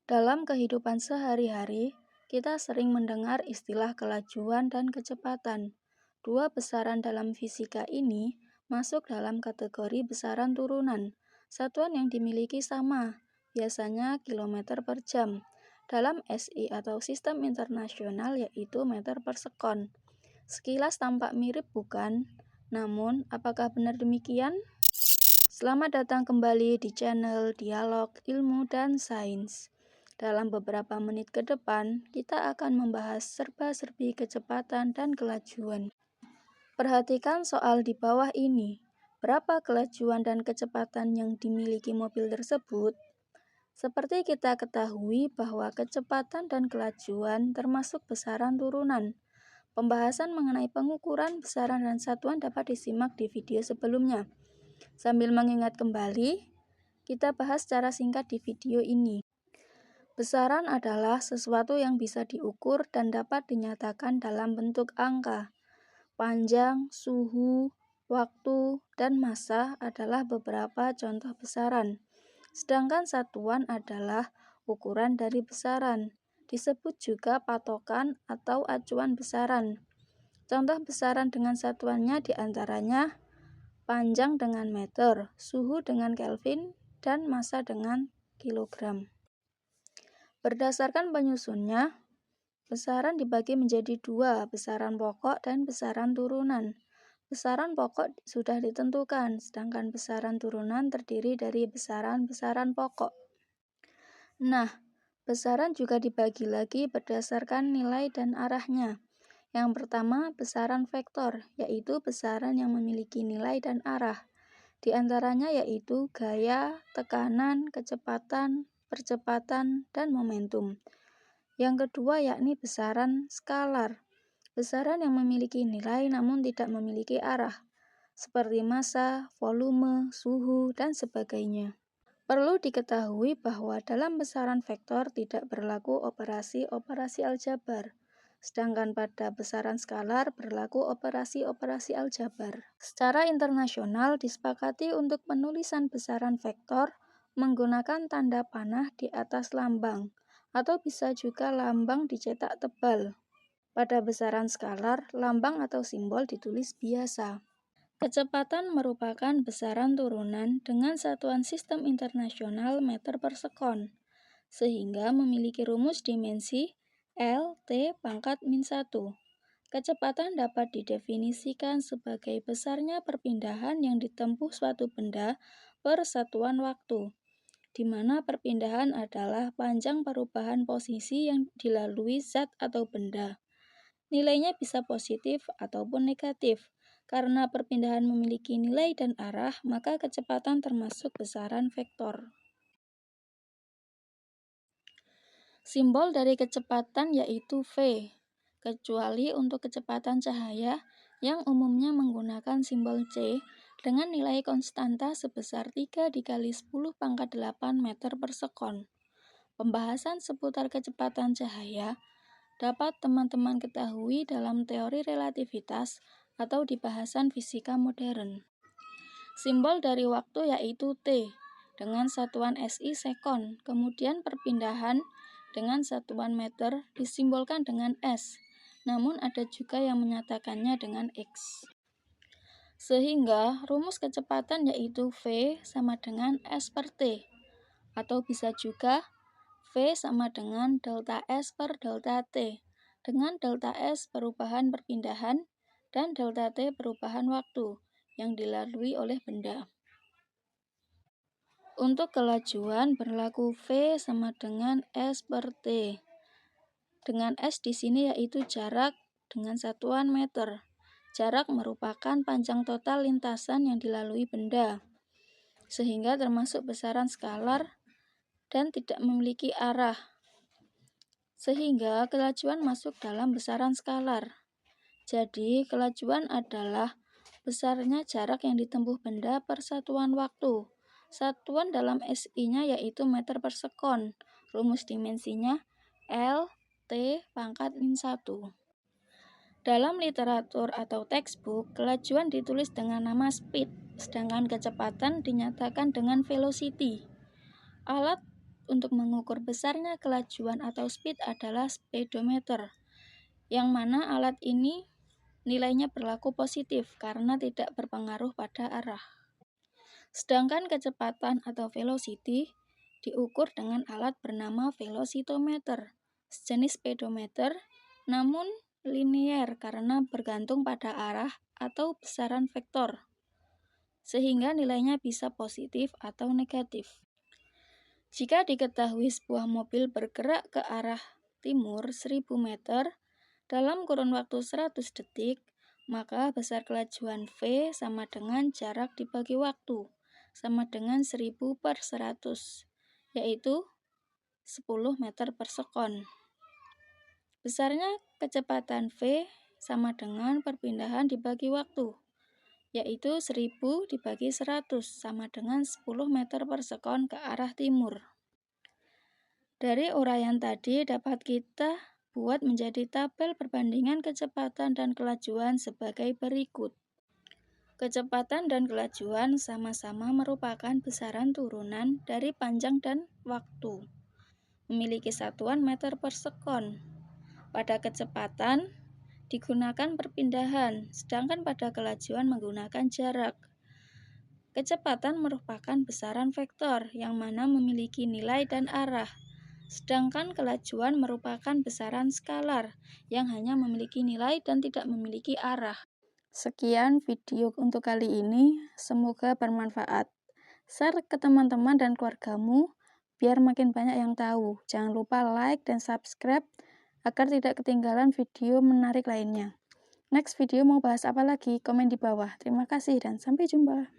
Dalam kehidupan sehari-hari, kita sering mendengar istilah kelajuan dan kecepatan. Dua besaran dalam fisika ini masuk dalam kategori besaran turunan. Satuan yang dimiliki sama, biasanya kilometer per jam. Dalam SI atau sistem internasional yaitu meter per sekon. Sekilas tampak mirip bukan? Namun, apakah benar demikian? Selamat datang kembali di channel Dialog Ilmu dan Sains. Dalam beberapa menit ke depan, kita akan membahas serba-serbi kecepatan dan kelajuan. Perhatikan soal di bawah ini. Berapa kelajuan dan kecepatan yang dimiliki mobil tersebut? Seperti kita ketahui bahwa kecepatan dan kelajuan termasuk besaran turunan. Pembahasan mengenai pengukuran besaran dan satuan dapat disimak di video sebelumnya. Sambil mengingat kembali, kita bahas secara singkat di video ini. Besaran adalah sesuatu yang bisa diukur dan dapat dinyatakan dalam bentuk angka. Panjang, suhu, waktu, dan massa adalah beberapa contoh besaran. Sedangkan satuan adalah ukuran dari besaran. Disebut juga patokan atau acuan besaran. Contoh besaran dengan satuannya diantaranya panjang dengan meter, suhu dengan Kelvin, dan massa dengan kilogram. Berdasarkan penyusunnya, besaran dibagi menjadi dua, besaran pokok dan besaran turunan. Besaran pokok sudah ditentukan, sedangkan besaran turunan terdiri dari besaran-besaran pokok. Nah, besaran juga dibagi lagi berdasarkan nilai dan arahnya. Yang pertama, besaran vektor, yaitu besaran yang memiliki nilai dan arah. Di antaranya yaitu gaya, tekanan, kecepatan, percepatan, dan momentum. Yang kedua yakni besaran skalar, besaran yang memiliki nilai namun tidak memiliki arah, seperti massa, volume, suhu, dan sebagainya. Perlu diketahui bahwa dalam besaran vektor tidak berlaku operasi-operasi aljabar, sedangkan pada besaran skalar berlaku operasi-operasi aljabar. Secara internasional disepakati untuk penulisan besaran vektor menggunakan tanda panah di atas lambang, atau bisa juga lambang dicetak tebal. Pada besaran skalar, lambang atau simbol ditulis biasa. Kecepatan merupakan besaran turunan dengan satuan sistem internasional meter per sekon, sehingga memiliki rumus dimensi L, T pangkat min 1. Kecepatan dapat didefinisikan sebagai besarnya perpindahan yang ditempuh suatu benda per satuan waktu, di mana perpindahan adalah panjang perubahan posisi yang dilalui zat atau benda. Nilainya bisa positif ataupun negatif. Karena perpindahan memiliki nilai dan arah, maka kecepatan termasuk besaran vektor. Simbol dari kecepatan yaitu V, kecuali untuk kecepatan cahaya yang umumnya menggunakan simbol C dengan nilai konstanta sebesar 3 dikali 10 pangkat 8 meter per sekon. Pembahasan seputar kecepatan cahaya dapat teman-teman ketahui dalam teori relativitas atau di bahasan fisika modern. Simbol dari waktu yaitu T dengan satuan SI sekon, kemudian perpindahan dengan satuan meter disimbolkan dengan S, namun ada juga yang menyatakannya dengan X. Sehingga rumus kecepatan yaitu V sama dengan S per T, atau bisa juga V sama dengan delta S per delta T, dengan delta S perubahan perpindahan dan delta T perubahan waktu yang dilalui oleh benda. Untuk kelajuan berlaku V sama dengan S per T. Dengan S di sini yaitu jarak dengan satuan meter. Jarak merupakan panjang total lintasan yang dilalui benda, sehingga termasuk besaran skalar dan tidak memiliki arah. Sehingga kelajuan masuk dalam besaran skalar. Jadi, kelajuan adalah besarnya jarak yang ditempuh benda per satuan waktu. Satuan dalam SI-nya yaitu meter per sekon. Rumus dimensinya L, T pangkat min 1. Dalam literatur atau textbook, kelajuan ditulis dengan nama speed, sedangkan kecepatan dinyatakan dengan velocity. Alat untuk mengukur besarnya kelajuan atau speed adalah speedometer, yang mana alat ini nilainya berlaku positif karena tidak berpengaruh pada arah. Sedangkan kecepatan atau velocity diukur dengan alat bernama velocitometer, sejenis speedometer, namun linier karena bergantung pada arah atau besaran vektor, sehingga nilainya bisa positif atau negatif. Jika diketahui sebuah mobil bergerak ke arah timur 1000 meter dalam kurun waktu 100 detik, maka besar kelajuan V sama dengan jarak dibagi waktu, sama dengan 1000 per 100, yaitu 10 meter per sekon. Besarnya kecepatan V sama dengan perpindahan dibagi waktu, yaitu 1000 dibagi 100 sama dengan 10 meter per sekon ke arah timur. Dari uraian tadi dapat kita buat menjadi tabel perbandingan kecepatan dan kelajuan sebagai berikut. Kecepatan dan kelajuan sama-sama merupakan besaran turunan dari panjang dan waktu. Memiliki satuan meter per sekon. Pada kecepatan digunakan perpindahan, sedangkan pada kelajuan menggunakan jarak. Kecepatan merupakan besaran vektor yang mana memiliki nilai dan arah. Sedangkan kelajuan merupakan besaran skalar yang hanya memiliki nilai dan tidak memiliki arah. Sekian video untuk kali ini, semoga bermanfaat. Share ke teman-teman dan keluargamu biar makin banyak yang tahu. Jangan lupa like dan subscribe agar tidak ketinggalan video menarik lainnya. Next video mau bahas apa lagi? Komen di bawah. Terima kasih dan sampai jumpa.